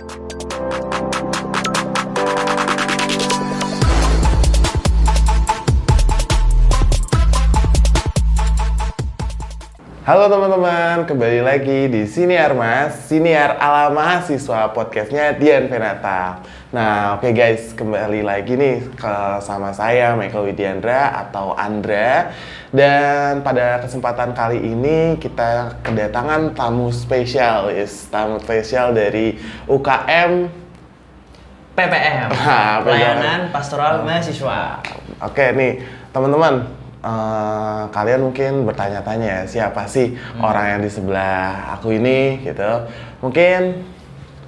Halo teman-teman, kembali lagi di Siniar Mas, Siniar ala mahasiswa podcastnya Dian Venata. Nah, oke guys, kembali lagi nih sama saya Michael Widiandra atau Andra. Dan pada kesempatan kali ini kita kedatangan tamu spesial, tamu spesial dari UKM PPM, Pelayanan Pastoral Mahasiswa. Oke nih, teman-teman. Kalian mungkin bertanya-tanya siapa sih orang yang di sebelah aku ini gitu. Mungkin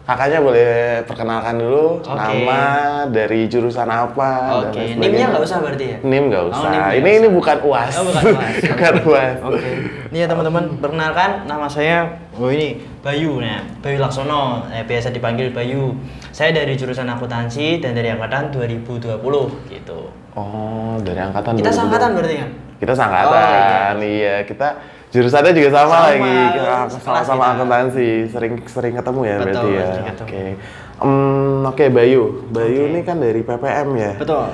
kakaknya boleh perkenalkan dulu nama dari jurusan apa. Oke, NIM-nya nggak usah berarti ya? NIM nggak usah. NIM ini bukan UAS. Oh, bukan UAS. Bukan UAS. Oke. Ini ya teman-teman, perkenalkan nama saya ini Bayu. Nah, Bayu Laksono, biasa dipanggil Bayu. Saya dari jurusan akuntansi dan dari angkatan 2020 gitu. Oh, dari angkatan Kita seangkatan berarti kan? Kita seangkatan, iya. Kita jurusannya juga sama lagi, sama-sama akuntansi, sering ketemu ya. Betul, berarti ya. Oke. Oke, Bayu ini kan dari PPM ya. Betul.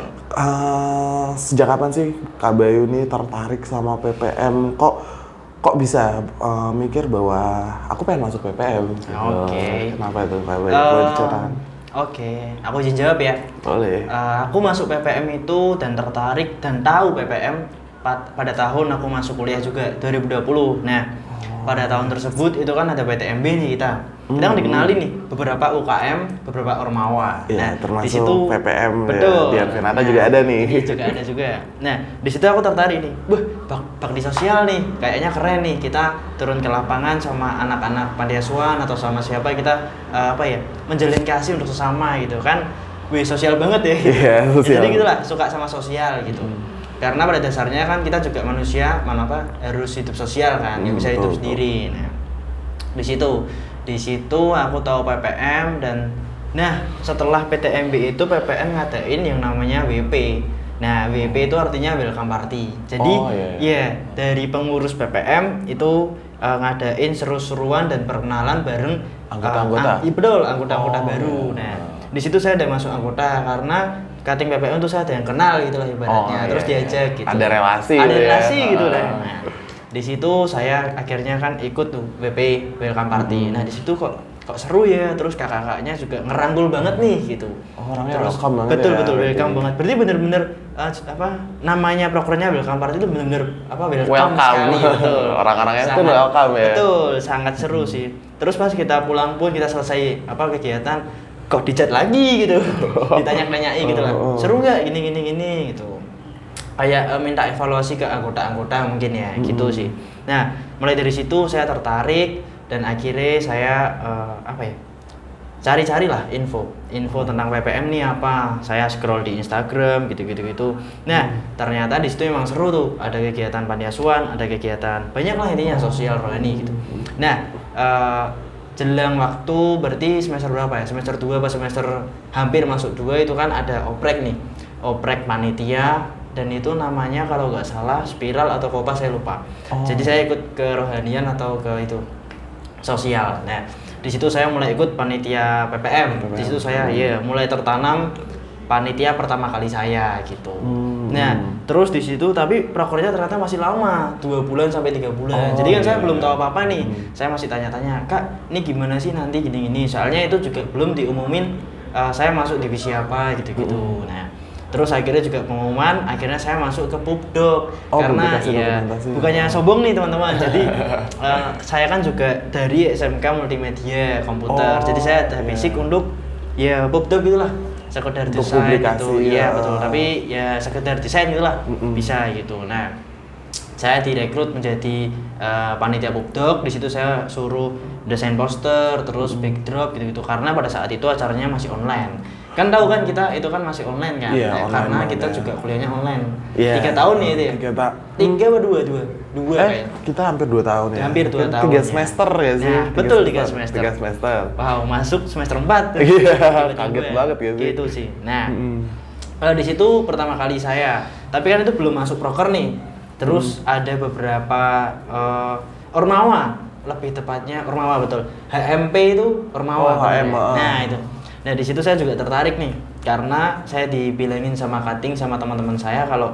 Sejak kapan sih Kak Bayu ini tertarik sama PPM? Kok bisa mikir bahwa aku pengen masuk PPM? Oke. Kenapa itu Kak Bayu? Boleh diceritakan? Oke, aku izin jawab ya. Boleh. Aku masuk PPM itu dan tertarik dan tahu PPM pada tahun aku masuk kuliah juga 2020. Nah, pada tahun tersebut itu kan ada PTMB nih kita. Kita kan dikenali nih beberapa UKM, beberapa ormawa. Ya, nah, termasuk di situ PPM betul. Ya, Dian Venata juga ada nih. Juga ada juga. Nah, di situ aku tertarik nih. Bakti sosial nih, kayaknya keren nih. Kita turun ke lapangan sama anak-anak panti asuhan atau sama siapa kita menjalin kasih untuk sesama gitu kan. Sosial banget ya. Iya, sosial. Jadi gitulah, suka sama sosial gitu. Karena pada dasarnya kan kita juga manusia, harus hidup sosial kan, nggak bisa hidup sendiri. Nah, di situ aku tahu PPM dan setelah PTMB itu PPM ngadain yang namanya WP. Nah, WP itu artinya welcome party. Jadi dari pengurus PPM itu ngadain seru-seruan dan perkenalan bareng anggota-anggota. Betul, anggota-anggota baru. Nah, di situ saya udah masuk anggota karena cutting PPM itu saya ada yang kenal gitu lah ibaratnya. Terus diajak gitu. Ada relasi. Ada relasi gitu lah. Nah, di situ saya akhirnya kan ikut tuh WP welcome party. Nah, di situ kok seru ya. Terus kakak-kakaknya juga ngerangkul banget nih gitu. Orangnya terus welcome banget. Betul welcome banget. Berarti bener-bener namanya prokernya welcome party itu bener-bener welcome sekali. Betul. Orang-orangnya itu welcome ya. Betul, sangat seru sih. Terus pas kita pulang pun kita selesai kegiatan kok dicat lagi gitu. Ditanya-tanyai gitu lah. Seru nggak gini gitu. Kayak minta evaluasi ke anggota-anggota mungkin ya, gitu sih. Nah, mulai dari situ saya tertarik dan akhirnya saya cari-carilah info tentang PPM nih apa. Saya scroll di Instagram gitu. Nah, ternyata di situ memang seru tuh. Ada kegiatan panti asuhan, ada kegiatan banyak lah intinya sosial rohani gitu. Nah, jelang waktu berarti semester berapa ya? Semester 2 apa semester hampir masuk 2 itu kan ada oprek nih. Oprek panitia dan itu namanya kalau nggak salah spiral atau kopas saya lupa. Jadi saya ikut ke rohanian atau ke itu sosial. Nah, di situ saya mulai ikut panitia PPM. Di situ saya mulai tertanam panitia pertama kali saya gitu. Nah, terus di situ tapi prokernya ternyata masih lama, 2 bulan sampai 3 bulan. Jadi kan saya belum tahu apa-apa nih. Saya masih tanya-tanya, "Kak, ini gimana sih nanti gini-gini?" Soalnya itu juga belum diumumin saya masuk divisi apa gitu-gitu. Nah, terus akhirnya juga pengumuman, akhirnya saya masuk ke Pubdoc. Karena bukannya sombong nih teman-teman. Jadi saya kan juga dari SMK Multimedia Komputer. Jadi saya ada basic untuk Pubdoc gitulah. Sekedar desain gitu. Iya, betul. Tapi ya sekedar desain gitulah. Bisa gitu. Nah, saya direkrut menjadi panitia Pubdoc. Di situ saya suruh desain poster, terus backdrop gitu-gitu. Karena pada saat itu acaranya masih online. Kan tahu kan kita itu kan masih online kan, karena kita juga kuliahnya online. 3 tahun nih itu ya. 3 apa 2 kayaknya. Kita hampir 2 tahun ya. Hampir 2 tahun. 3 semester ya sih. Nah, betul 3 semester. 3 semester. Wow, masuk semester 4. Iya, kaget banget ya sih. Gitu sih. Nah, di situ pertama kali saya. Tapi kan itu belum masuk proker nih. Terus ada beberapa ormawa lebih tepatnya Ormawa, betul. HMP itu Ormawa. Nah, itu. Nah, di situ saya juga tertarik nih karena saya dibilangin sama cutting sama teman-teman saya kalau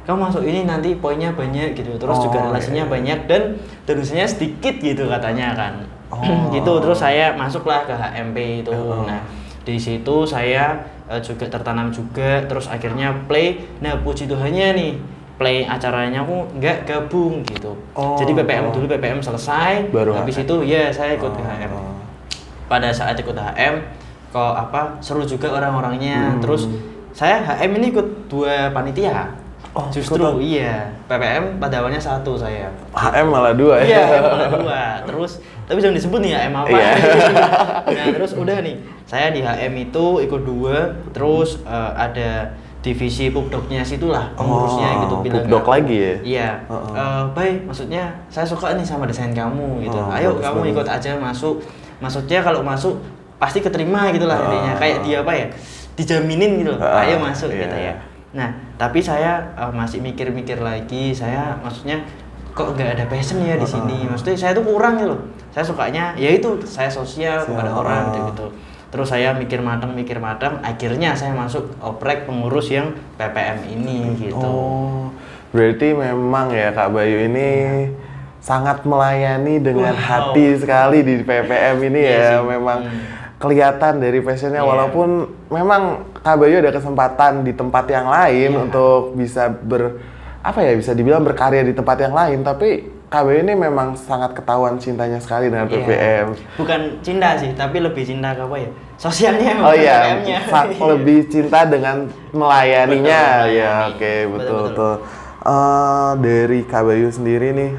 kamu masuk ini nanti poinnya banyak gitu. Terus juga relasinya banyak dan terusannya sedikit gitu katanya kan. Gitu. Terus saya masuklah ke HMP itu. Nah, di situ saya juga tertanam juga, terus akhirnya play. Nah, puji Tuhannya nih, play acaranya aku nggak gabung gitu. Jadi PPM dulu, PPM selesai, baru habis itu ya saya ikut ke HM. Pada saat ikut HM, kok apa seru juga orang-orangnya. Terus saya HM ini ikut 2 panitia. Justru iya, PPM pada awalnya 1 saya. HM malah 2 ya? Iya, HM malah 2. Terus, tapi jangan disebut nih HM apa. Nah, terus udah nih, saya di HM itu ikut 2, terus ada divisi pubdoknya situlah, pengurusnya gitu bilang. Pubdok lagi ya? Iya, baik, maksudnya saya suka nih sama desain kamu gitu. Ayo kamu ikut aja masuk. Maksudnya kalau masuk pasti keterima gitulah intinya. Kayak dia apa ya? Dijaminin gitu. Ayo masuk gitu ya. Nah, tapi saya masih mikir-mikir lagi. Saya maksudnya kok nggak ada passion ya di sini. Maksudnya saya tuh kurang gitu loh. Saya sukanya ya itu saya sosial kepada orang gitu. Terus saya mikir matang, akhirnya saya masuk oprek pengurus yang PPM ini gitu. Berarti memang ya Kak Bayu ini sangat melayani dengan hati sekali di PPM ini ya. Memang kelihatan dari passionnya walaupun memang Kak Bayu ada kesempatan di tempat yang lain untuk bisa bisa dibilang berkarya di tempat yang lain, tapi Kak Bayu ini memang sangat ketahuan cintanya sekali dengan PPM. Bukan cinta sih, tapi lebih cinta ke apa ya? Sosialnya, PPM-nya. Lebih cinta dengan melayaninya. Betul. Dari Kak Bayu sendiri nih,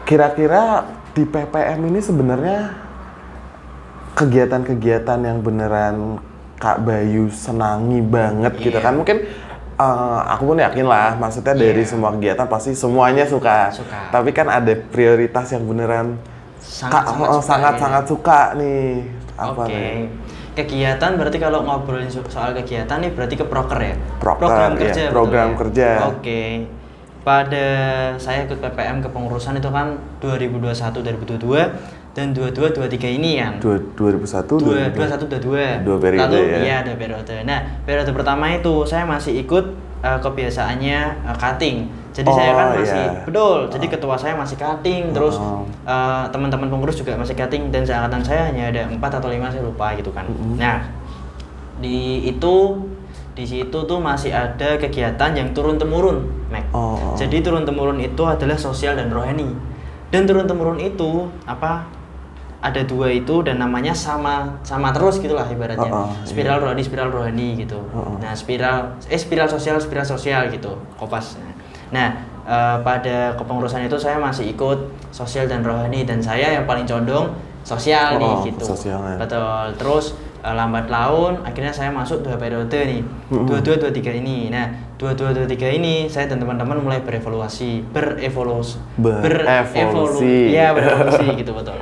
kira-kira di PPM ini sebenarnya kegiatan-kegiatan yang beneran Kak Bayu senangi banget gitu kan? Mungkin aku pun yakin lah, maksudnya dari semua kegiatan pasti semuanya suka. Tapi kan ada prioritas yang beneran sangat suka nih. Kegiatan berarti kalau ngobrolin soal kegiatan nih berarti ke proker ya? Program kerja. Pada saya ikut PPM kepengurusan itu kan 2021-2022 dan 22-23 ini kan. 2021-22. 2 periode. Lalu ya 2 periode. Nah, periode pertama itu saya masih ikut kebiasaannya cutting. Jadi saya kan masih jadi ketua saya masih cutting, terus teman-teman pengurus juga masih cutting dan seangkatan saya hanya ada 4 atau 5 saya lupa gitu kan. Nah, di situ tuh masih ada kegiatan yang turun-temurun, Mac. Jadi turun-temurun itu adalah sosial dan rohani. Dan turun-temurun itu ada 2 itu dan namanya sama terus gitulah ibaratnya. Spiral rohani gitu. Nah, spiral sosial gitu, Kopas. Nah, pada kepengurusan itu saya masih ikut sosial dan rohani dan saya yang paling condong sosial nih gitu. Betul. Terus lambat laun akhirnya saya masuk 2 periode nih. 22-23 ini. Nah, 22-23 ini saya dan teman-teman mulai berevolusi gitu, betul.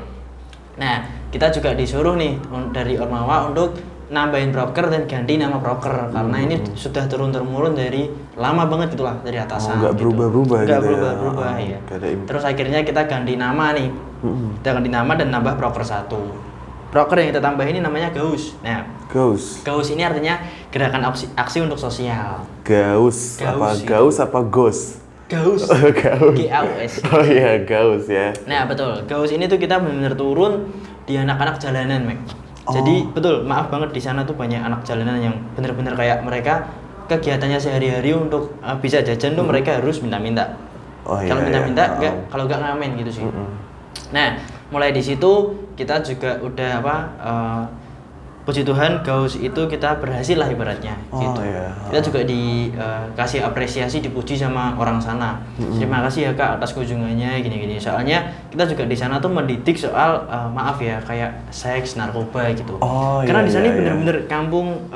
Nah, kita juga disuruh nih dari Ormawa untuk nambahin broker dan ganti nama broker karena ini sudah turun-temurun dari lama banget gitulah dari atasan. Nggak berubah-ubah ya. Terus akhirnya kita ganti nama nih. Kita ganti nama dan nambah broker 1. Broker yang kita tambah ini namanya GAUS. Nah, GAUS ini artinya gerakan aksi untuk sosial. GAUS apa GOS? GAUS. GAUS. Oh iya, GAUS ya. Nah, betul. GAUS ini tuh kita benar-benar turun di anak-anak jalanan, Mek. Jadi, betul, maaf banget di sana tuh banyak anak jalanan yang benar-benar kayak mereka kegiatannya sehari-hari untuk bisa jajan tuh mereka harus minta-minta. Kalau minta-minta enggak, kalau enggak ngamen gitu sih. Nah, mulai di situ kita juga udah puji Tuhan GAUS itu kita berhasil lah ibaratnya gitu. Kita juga dikasih apresiasi, dipuji sama orang sana. Terima kasih ya Kak atas kunjungannya gini-gini. Soalnya kita juga di sana tuh mendidik soal maaf ya kayak seks, narkoba gitu. Karena di sana bener-bener kampung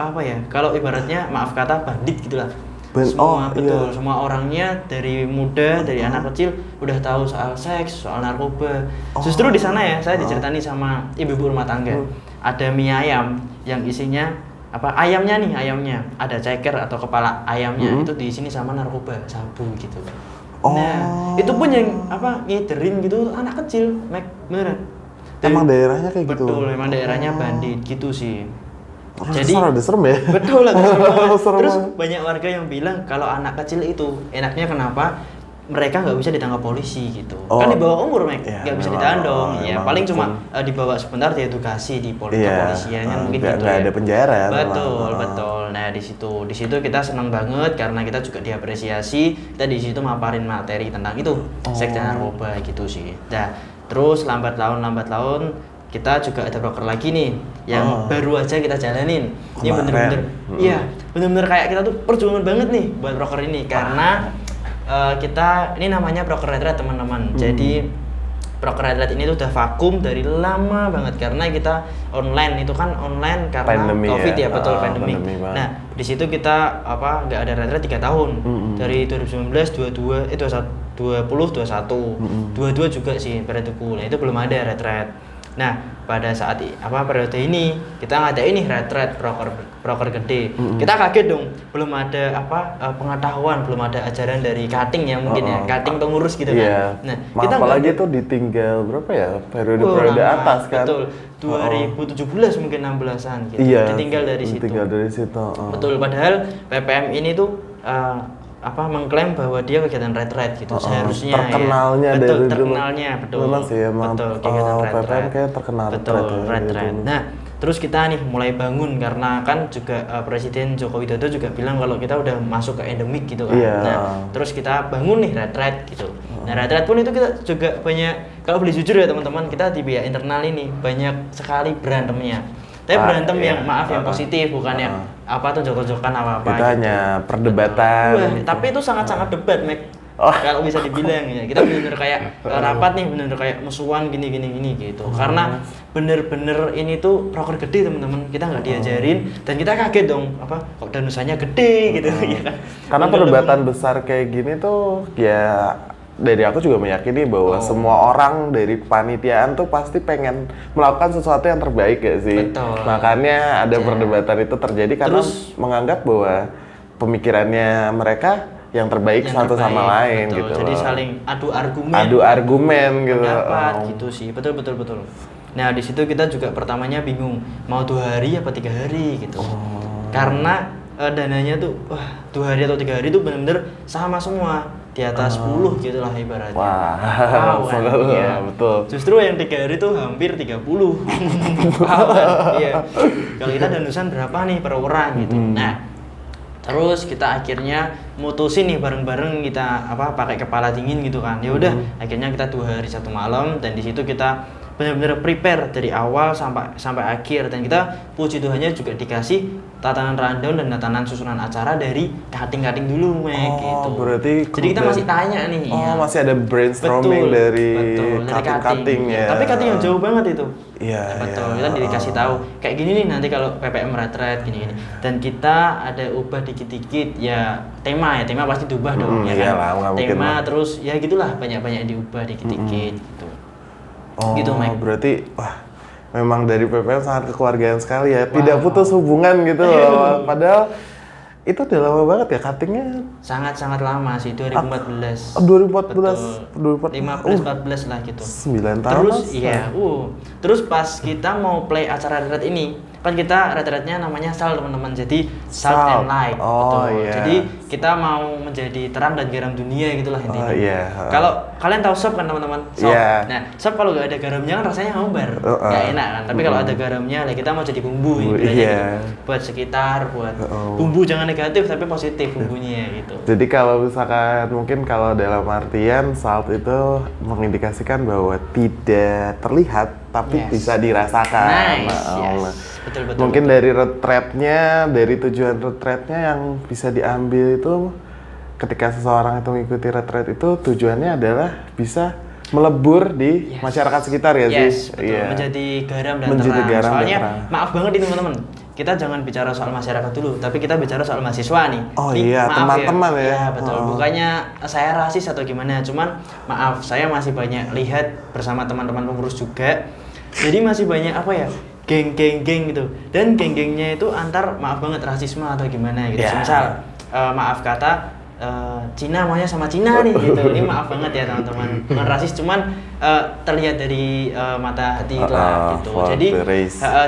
kalau ibaratnya maaf kata bandit gitulah. Semua orangnya dari muda, dari anak kecil udah tahu soal seks, soal narkoba. Justru di sana ya saya diceritani sama ibu-ibu rumah tangga. Ada mie ayam yang isinya ayamnya ada ceker atau kepala ayamnya itu di sini sama narkoba, sabu gitu. Nah, itu pun yang ngiderin gitu anak kecil, Mac, beneran. Emang daerahnya kayak gitu? Betul, emang daerahnya bandit gitu sih. Jadi ada serem ya? Betul lah, serem. Terus banyak warga yang bilang kalau anak kecil itu enaknya kenapa? Mereka nggak bisa ditangkap polisi gitu. Kan di bawah umur, Mek, nggak bisa ditahan dong. Ya paling cuma dibawa sebentar diedukasi di kepolisian kan mungkin gitu. Nggak ada penjara. Betul. Nah di situ kita senang banget karena kita juga diapresiasi. Kita di situ maparin materi tentang itu seks dan narkoba gitu sih. Nah terus lambat laun kita juga ada proker lagi nih yang baru aja kita jalanin. Ini bener-bener kayak kita tuh perjuangan banget nih buat proker ini karena kita ini namanya proker retret teman-teman. Jadi proker retret ini tuh udah vakum dari lama banget karena kita online karena pandemi COVID ya, betul pandemi. Nah, di situ kita nggak ada retret 3 tahun. Dari 2019, 22, 20, 21. 22 juga sih periodku. Nah, itu belum ada retret. Nah, pada saat periode ini kita ngadain nih retret proker gede. Kita kaget dong, belum ada pengetahuan, belum ada ajaran dari cutting yang mungkin cutting pengurus gitu kan. Nah, kita apalagi tuh ditinggal berapa ya? Periode atas kan. Betul. 2017 mungkin 16-an gitu. Ditinggal dari situ. Betul, padahal PPM ini tuh mengklaim bahwa dia kegiatan retret gitu seharusnya terkenalnya ya. betul, terkenalnya betul kegiatan PPM kayak terkenal retret. Nah terus kita nih mulai bangun karena kan juga Presiden Joko Widodo juga bilang kalau kita udah masuk ke endemik gitu kan. Nah terus kita bangun nih retret gitu. Nah retret pun itu kita juga banyak, kalau boleh jujur ya teman-teman, kita di pihak internal ini banyak sekali berantemnya. Tapi berantem yang yang positif, bukan yang tonjok-tonjokan apa-apa. Itu hanya perdebatan. Tapi itu sangat-sangat debat, Mek. Kalau bisa dibilang ya. Kita benar-benar kayak rapat nih, benar-benar kayak musuhan gini gitu. Karena bener-bener ini tuh proker gede teman-teman. Kita nggak diajarin dan kita kaget dong, kok danusanya gede gitu ya kan. Karena perdebatan besar kayak gini tuh ya dari aku juga meyakini bahwa semua orang dari kepanitiaan tuh pasti pengen melakukan sesuatu yang terbaik ya sih. Betul. Makanya ada perdebatan itu terjadi karena menganggap bahwa pemikirannya mereka yang terbaik satu sama lain. Betul. Gitu. Jadi loh. saling adu argumen gitu. Pendapat gitu sih. Betul. Nah di situ kita juga pertamanya bingung mau 2 hari apa 3 hari gitu. Karena dananya tuh 2 hari atau 3 hari itu benar-benar sama semua. Di atas 10 gitu lah ibaratnya. Iya, betul. Justru yang 3 hari itu hampir 30. Iya. Kalau kita danusan berapa nih per orang gitu. Nah, terus kita akhirnya mutusin nih bareng-bareng kita pakai kepala dingin gitu kan. Ya udah, akhirnya kita 2 hari 1 malam dan di situ kita benar-benar prepare dari awal sampai akhir, dan kita puji Tuhannya juga dikasih tatanan rundown dan tatanan susunan acara dari cutting dulu, gitu. Berarti jadi kita masih tanya nih. Masih ada brainstorming dari cutting ya. Tapi cutting yang jauh banget itu. Iya. Betul. Kita dikasih tahu kayak gini nih nanti kalau PPM retret gini. Dan kita ada ubah dikit-dikit ya tema pasti diubah dong ya kan. Iyalah, tema terus ya gitulah banyak-banyak diubah dikit-dikit gitu. Gitu, Mike. Berarti memang dari PPM sangat kekeluargaan sekali ya. Tidak putus hubungan gitu loh. Padahal itu udah lama banget ya cuttingnya. Sangat lama sih, 2014. 2014. 15-14 lah gitu. 9 tahun. Terus terus pas kita mau play acara retret ini, kan kita retretnya namanya SAL teman-teman. Jadi Salt and Light. Betul. Jadi kita mau menjadi terang dan garam dunia gitulah intinya. Kalau kalian tahu sop kan teman-teman? Sop. Nah, sop kalau nggak ada garamnya kan rasanya hambar. Nggak enak kan. Tapi kalau ada garamnya, kita mau jadi bumbu gitu. Buat sekitar, buat bumbu jangan negatif tapi positif bumbunya gitu. Jadi kalau misalkan mungkin kalau dalam artian salt itu mengindikasikan bahwa tidak terlihat tapi bisa dirasakan. Betul. Mungkin dari retretnya, dari tujuan retretnya yang bisa diambil itu ketika seseorang itu mengikuti retret itu tujuannya adalah bisa melebur di masyarakat sekitar ya sih. Betul. Menjadi garam dan terang. Soalnya maaf banget ini teman-teman. Kita jangan bicara soal masyarakat dulu, tapi kita bicara soal mahasiswa nih. Teman-teman ya. Iya, betul. Bukannya saya rasis atau gimana, cuman maaf, saya masih banyak lihat bersama teman-teman pengurus juga. Jadi masih banyak geng-geng gitu. Dan geng-gengnya itu antar maaf banget rasisme atau gimana gitu. Misal maaf kata Cina maunya sama Cina nih gitu. Ini maaf banget ya teman-teman, bukan rasis, cuman terlihat dari mata hati lah gitu.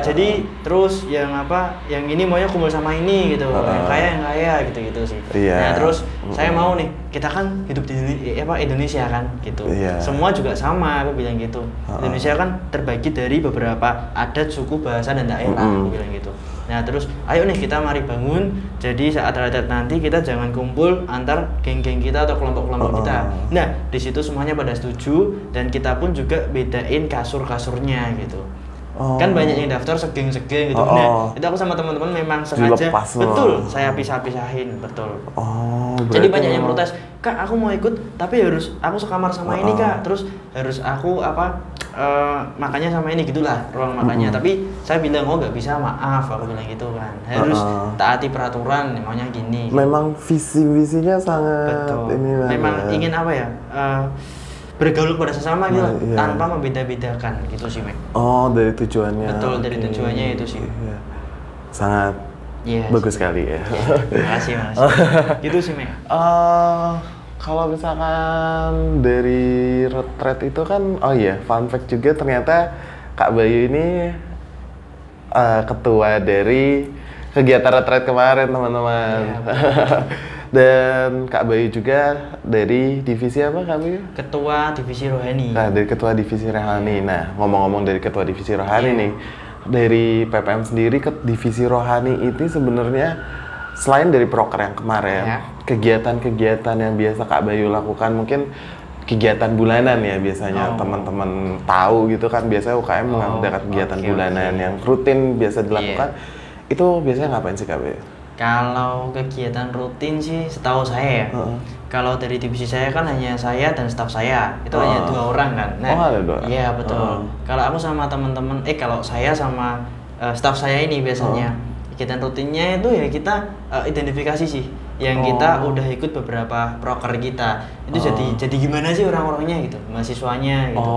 Jadi terus yang ini maunya kumpul sama ini gitu, yang kaya gitu sih. Nah terus saya mau nih, kita kan hidup di Indonesia kan gitu. Semua juga sama, aku bilang gitu. Indonesia kan terbagi dari beberapa adat, suku, bahasa dan daerah, aku bilang gitu. Nah terus ayo nih kita mari bangun, jadi saat radat nanti kita jangan kumpul antar geng-geng kita atau kelompok-kelompok kita. Nah di situ semuanya pada setuju dan kita pun juga bedain kasur-kasurnya gitu. Kan banyak yang daftar segeng-segeng gitu. Nah itu aku sama teman-teman memang sengaja betul saya pisah-pisahin betul. Jadi banyak yang protes, Kak aku mau ikut tapi harus aku sekamar sama ini Kak, terus harus aku makannya sama ini gitulah ruang makannya. Tapi saya bilang nggak bisa, maaf aku bilang gitu kan, harus taati peraturan, maunya gini. Memang visi-visinya sangat betul. Memang ingin bergaul pada sesama gitu tanpa membeda-bedakan gitu sih Mek. Dari tujuannya. Betul, dari tujuannya itu sih. Sangat bagus sekali ya. Terima kasih. Gitu sih Mek. Kalau misalkan dari retret itu kan, fun fact juga ternyata Kak Bayu ini ketua dari kegiatan retret kemarin teman-teman. Dan Kak Bayu juga dari divisi apa Kak Bayu? Ketua divisi rohani. Nah, dari ketua divisi rohani. Nah, ngomong-ngomong dari ketua divisi rohani nih, dari PPM sendiri ke divisi rohani ini sebenarnya selain dari proker yang kemarin, kegiatan-kegiatan yang biasa Kak Bayu lakukan, mungkin kegiatan bulanan ya biasanya teman-teman tahu gitu kan, biasanya UKM mengadakan kegiatan bulanan yang rutin biasa dilakukan. Itu biasanya ngapain sih Kak Bayu? Kalau kegiatan rutin sih setahu saya ya, kalau dari divisi saya kan hanya saya dan staf saya, itu hanya 2 orang kan. Nah, ada 2 orang? Iya betul. Kalau aku sama teman-teman, kalau saya sama staf saya ini biasanya kegiatan rutinnya itu ya kita identifikasi sih, yang kita udah ikut beberapa proker kita itu jadi gimana sih orang-orangnya gitu, mahasiswanya gitu,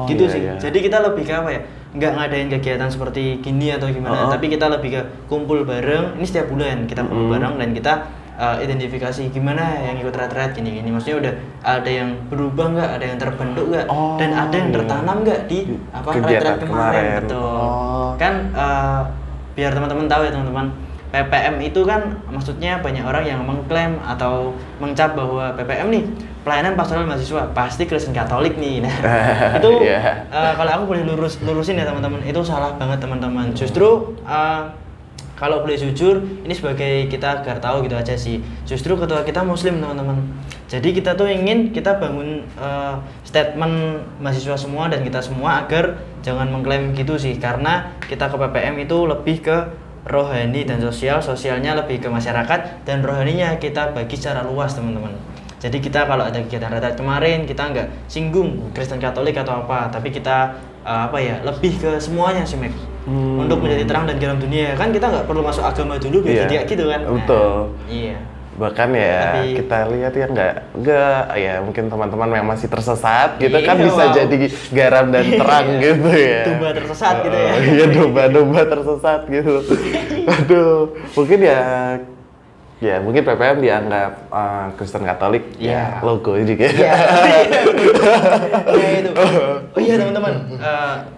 gitu sih. Jadi kita lebih ke apa ya, nggak ngadain kegiatan seperti gini atau gimana, tapi kita lebih ke kumpul bareng. Ini setiap bulan kita kumpul bareng dan kita identifikasi gimana yang ikut retret gini-gini. Maksudnya udah ada yang berubah nggak, ada yang terbentuk nggak, dan ada yang tertanam nggak di retret kemarin. Betul. Kan biar teman-teman tahu ya teman-teman, PPM itu kan maksudnya banyak orang yang mengklaim atau mengcap bahwa PPM nih pelayanan pastoral mahasiswa pasti Kristen Katolik nih. Nah itu kalau aku boleh lurusin ya teman-teman, itu salah banget teman-teman. Justru kalau boleh jujur, ini sebagai kita agar tahu gitu aja sih, justru ketua kita Muslim teman-teman. Jadi kita tuh ingin kita bangun statement mahasiswa semua dan kita semua agar jangan mengklaim gitu sih, karena kita ke PPM itu lebih ke rohani dan sosialnya lebih ke masyarakat, dan rohaninya kita bagi secara luas teman-teman. Jadi kita kalau ada kegiatan retret kemarin, kita nggak singgung Kristen Katolik atau apa, tapi kita lebih ke semuanya sih Mek. Untuk menjadi terang dan garam dunia, kan kita nggak perlu masuk agama dulu biar jadi gitu kan. Betul. Iya. Bahkan ya kita lihat ya nggak ya mungkin teman-teman yang masih tersesat gitu kan bisa jadi garam dan terang gitu ya. Domba tersesat gitu ya. Iya, domba tersesat gitu. Aduh, mungkin ya mungkin PPM dianggap Kristen Katolik ya logo juga. Iya. Itu. Iya teman-teman,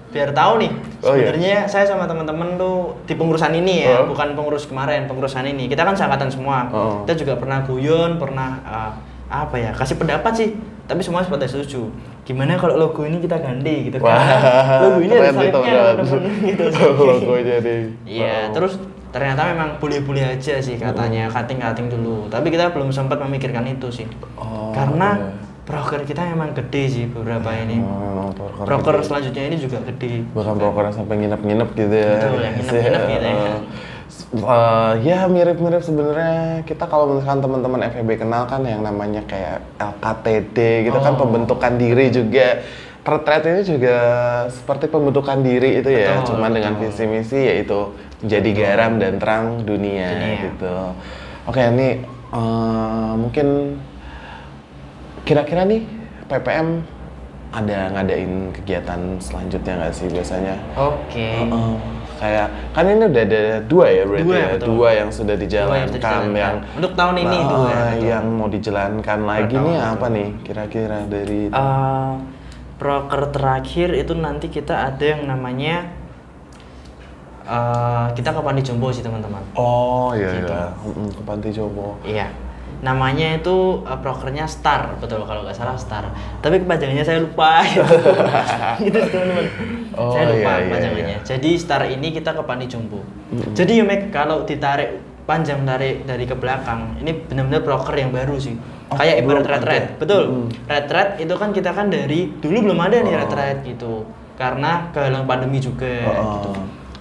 biar tahu nih sebenarnya saya sama teman-teman tuh di pengurusan ini ya, bukan pengurus kemarin, pengurusan ini kita kan seangkatan semua. Kita juga pernah guyon, pernah kasih pendapat sih, tapi semua pada setuju. Gimana kalau logo ini kita ganti gitu kan? Logo ini ada salibnya gitu. Logonya deh. Iya, terus ternyata memang boleh-boleh aja sih katanya, cutting dulu. Tapi kita belum sempat memikirkan itu sih. Karena proker kita memang gede sih beberapa ini. Proker selanjutnya ini juga gede. Bahkan proker sampai nginep-nginep gitu ya. Betul, yang nginep-nginep gitu ya. Ya mirip-mirip sebenarnya kita kalau misalkan teman-teman FEB kenal kan yang namanya kayak LKTD gitu kan, pembentukan diri juga. Retret ini juga seperti pembentukan diri itu ya, cuman dengan visi misi yaitu jadi garam dan terang dunia. Gitu. Oke, ini mungkin kira-kira nih PPM ada ngadain kegiatan selanjutnya nggak sih biasanya? Oke. kayak kan ini udah ada 2 ya berarti Dua, ya, betul. 2 yang sudah dijalankan, dijalankan. yang Untuk tahun ini Nah, 2, betul. yang mau dijalankan lagi tahun, nih betul. apa nih kira-kira dari Proker terakhir itu nanti kita ada yang namanya kita ke Panti Jompo sih teman-teman. Oh iya Gitu. iya, ke Panti Jompo. Iya. Namanya itu prokernya Star, betul kalau nggak salah Star. Tapi kepanjangannya saya lupa. Gitu teman-teman. Oh, Saya lupa iya, iya, kepanjangannya. Jadi Star ini kita ke Panti Jompo. Jadi ya Mek, kalau ditarik panjang dari ke belakang, ini benar-benar proker yang baru sih. Oh, Kayak ibarat belum red ada. red, betul. Red red itu kan kita kan dari dulu belum ada nih red red gitu. Karena kehalang pandemi juga gitu.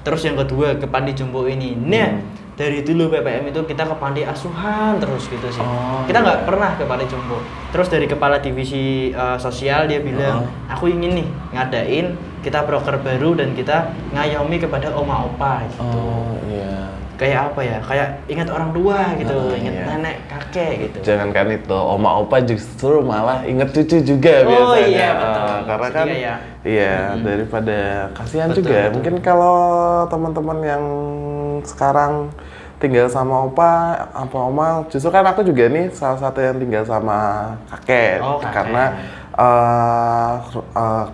Terus yang kedua ke Panti Jompo ini. Nah, dari dulu PPM itu kita ke panti asuhan terus gitu sih. Kita nggak pernah ke Panti Jompo. Terus dari kepala divisi sosial dia bilang, aku ingin nih ngadain kita broker baru dan kita ngayomi kepada oma opa gitu. Oh iya. Kayak apa ya? Kayak ingat orang tua gitu, ingat iya. nenek, kakek gitu. Jangankan itu, oma opa justru malah inget cucu juga biasanya. Iya, betul. Karena Jadi kan kayak, iya daripada kasihan Betul, juga. betul. Mungkin kalau teman-teman yang sekarang tinggal sama opa, apa oma, justru kan aku juga nih salah satu yang tinggal sama kakek. Oh, kakek. Karena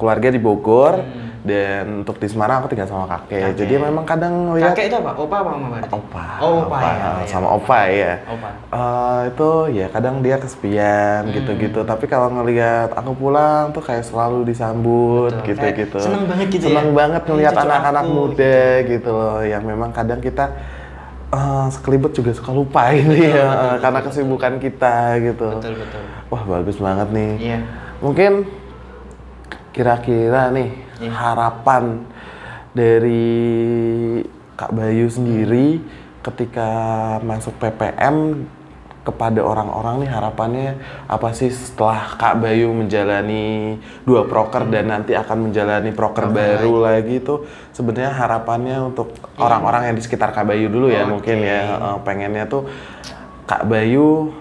keluarga di Bogor dan untuk di Semarang aku tinggal sama kakek. Jadi memang kadang ngeliat Kakek itu apa? Opa apa mama berarti? opa, Oh, opa ya. sama opa ya. Opa. Itu ya kadang dia kesepian gitu-gitu. Tapi kalau ngelihat aku pulang tuh kayak selalu disambut Betul. gitu-gitu. Kayak seneng banget gitu ya. Seneng banget ngelihat Cucu anak-anak aku, muda gitu loh. Yang memang kadang kita sekelibet juga suka lupa ini ya karena kesibukan kita gitu. Betul. Wah bagus banget nih. Iya. Mungkin kira-kira nih harapan dari Kak Bayu sendiri ketika masuk PPM kepada orang-orang nih harapannya apa sih setelah Kak Bayu menjalani 2 proker dan nanti akan menjalani proker baru lagi tuh sebenarnya harapannya untuk orang-orang yang di sekitar Kak Bayu dulu ya mungkin ya pengennya tuh Kak Bayu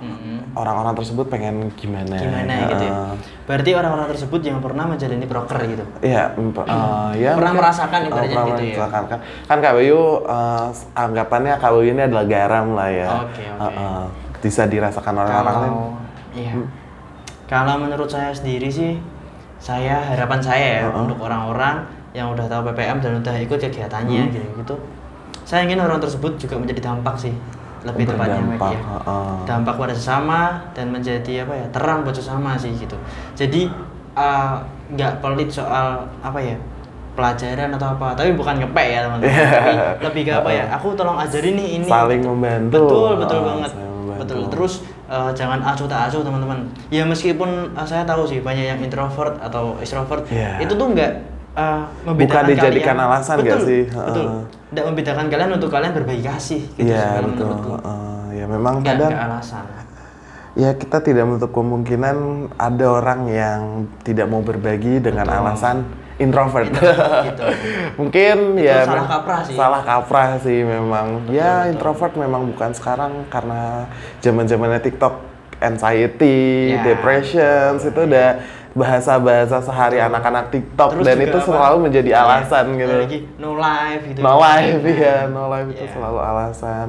orang-orang tersebut pengen gimana Gitu ya. Berarti orang-orang tersebut yang pernah menjalani proker gitu. Iya, ya Pernah mungkin, merasakan ibaratnya pernah gitu ya. merasakan. Kan Kak Bayu anggapannya Kak Bayu ini adalah garam lah ya. Oke. Bisa dirasakan oleh orang lain. Iya. Kalau menurut saya sendiri sih, harapan saya ya untuk orang-orang yang udah tahu PPM dan udah ikut kegiatannya gitu. Saya ingin orang tersebut juga menjadi dampak sih. Lebih tepatnya Berdampak, ya. Dampak pada sesama dan menjadi apa ya? Terang buat sesama sih gitu. Jadi nggak pelit soal apa ya? Pelajaran atau apa, tapi bukan ngepek ya teman-teman. Tapi lebih ke apa ya? Aku tolong ajarin nih ini. Saling membantu. Betul banget. saling membantu. Betul. Terus jangan acuh tak acuh teman-teman. Ya meskipun saya tahu sih banyak yang introvert atau extrovert, itu tuh nggak membedakan bukan dijadikan kalian. alasan nggak sih? Betul. Tidak membedakan kalian untuk kalian berbagi kasih. Gitu Iya sih, kalau betul. menurutku. Ya memang Nggak kadang alasan. ya kita tidak menutup kemungkinan ada orang yang tidak mau berbagi dengan alasan introvert. Gitu. Mungkin Itu ya salah kaprah sih. Salah kaprah sih memang. Betul. Introvert memang bukan sekarang karena zaman-zamannya TikTok, anxiety, depression itu udah bahasa-bahasa sehari anak-anak TikTok. Terus dan juga itu selalu menjadi alasan gitu. Lagi no life gitu. No life ya, no life itu selalu alasan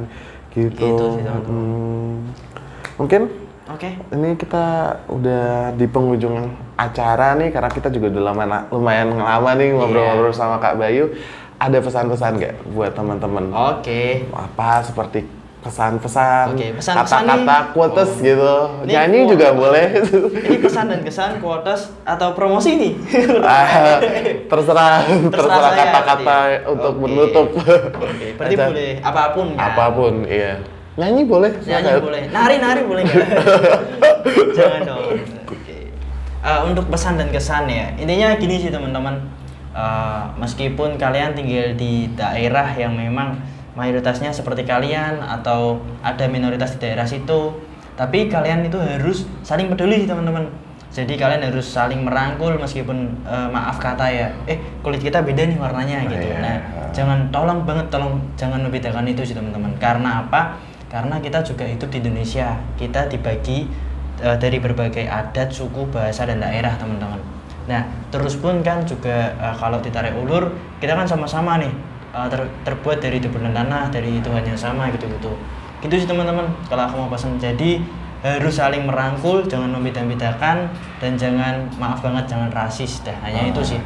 gitu. Gitu sih, teman-teman. Mungkin Oke. ini kita udah di penghujung acara nih karena kita juga udah lumayan lama nih ngobrol-ngobrol sama Kak Bayu. Ada pesan-pesan nggak buat teman-teman? Oke. Apa seperti pesan-pesan, Oke, pesan-pesan kata-kata nih. quotes gitu. Ini Nyanyi quote juga apa? boleh. Ini pesan dan kesan, quotes atau promosi nih? Terserah saya kata-kata berarti. untuk Oke. menutup. Oke, berarti acara. boleh apapun kan? Apapun, iya. Nyanyi boleh. Nyanyi silakan. boleh, nari boleh nggak? Jangan dong. Oke. Untuk pesan dan kesan ya, intinya gini sih teman-teman. Meskipun kalian tinggal di daerah yang memang mayoritasnya seperti kalian atau ada minoritas di daerah situ, tapi kalian itu harus saling peduli teman-teman. Jadi kalian harus saling merangkul meskipun maaf kata ya, kulit kita beda nih warnanya gitu. Nah, tolong jangan membedakan itu sih teman-teman. Karena apa? Karena kita juga hidup di Indonesia, kita dibagi dari berbagai adat, suku, bahasa, dan daerah teman-teman. Nah, terus pun kan juga kalau ditarik ulur, kita kan sama-sama nih terbuat dari debu dan tanah, dari Tuhan yang sama gitu-gitu. Gitu sih teman-teman kalau aku mau pesan. Jadi harus saling merangkul, jangan membeda-bedakan, dan jangan, maaf banget, jangan rasis dah. Hanya itu sih.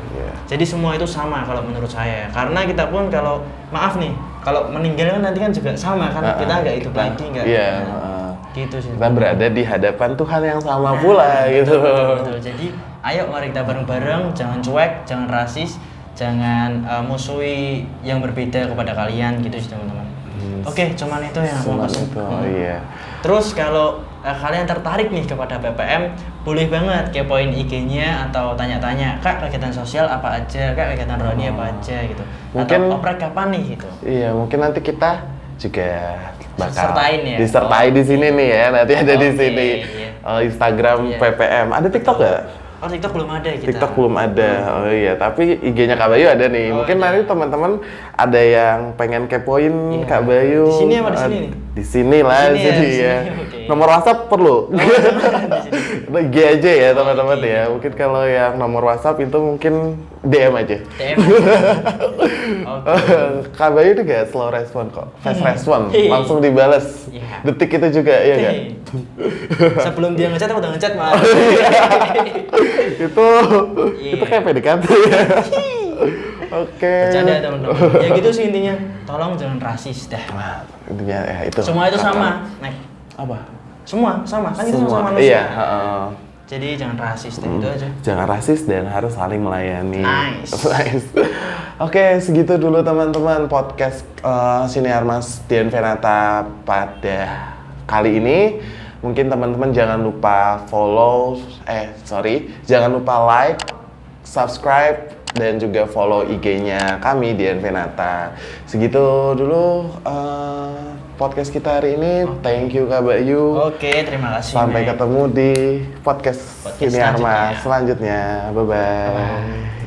Jadi semua itu sama kalau menurut saya. Karena kita pun kalau maaf nih, kalau meninggal kan nanti kan juga sama kan, kita nggak hidup lagi nggak. Gitu sih. Kita berada di hadapan Tuhan yang sama pula gitu. Betul. Jadi ayo mari kita bareng-bareng, jangan cuek, jangan rasis, jangan musuhi yang berbeda kepada kalian gitu sih teman-teman. Oke, cuman itu yang aku mau pesan. Iya. Terus kalau kalian tertarik nih kepada PPM, boleh banget kepoin IG-nya atau tanya-tanya, Kak kegiatan sosial apa aja, Kak kegiatan rohani apa aja gitu. Mungkin, atau oprek kapan nih gitu. Iya, mungkin nanti kita juga bakal Sertain ya? disertai di sini nih ya, nanti ada di sini. Iya. Instagram PPM. Ada TikTok nggak? Oh, TikTok belum ada kita. TikTok belum ada. Oh iya, tapi IG-nya Kak Bayu ada nih. Mungkin nanti teman-teman ada yang pengen kepoin Kak Bayu. Di sini apa di sini nih? Di sini lah, di sini ya. Okay. Nomor WhatsApp perlu. IG aja ya teman-teman ya. Mungkin kalau yang nomor WhatsApp itu mungkin DM aja. DM. Kak Bayu juga slow respon kok. Fast respon, langsung dibales. Detik itu juga, iya nggak? Sebelum dia ngechat aku udah ngechat malah. itu kayak PDKT ya. Oke. Bercanda teman-teman. Ya gitu sih intinya. Tolong jangan rasis dah. Nah, intinya ya itu. Semua itu sama, Nek. Apa? Semua sama. Kan kita Semua sama manusia. Iya, Jadi jangan rasis deh, itu aja. Jangan rasis dan harus saling melayani. Nice. Oke, segitu dulu teman-teman podcast Siniar Mas Dian Venata pada kali ini. Mungkin teman-teman jangan lupa jangan lupa like, subscribe, dan juga follow IG-nya kami Dian Venata. Segitu dulu podcast kita hari ini. Thank you Kak Bayu. Oke, terima kasih. Sampai ketemu di podcast Siniar Mas selanjutnya. Bye-bye.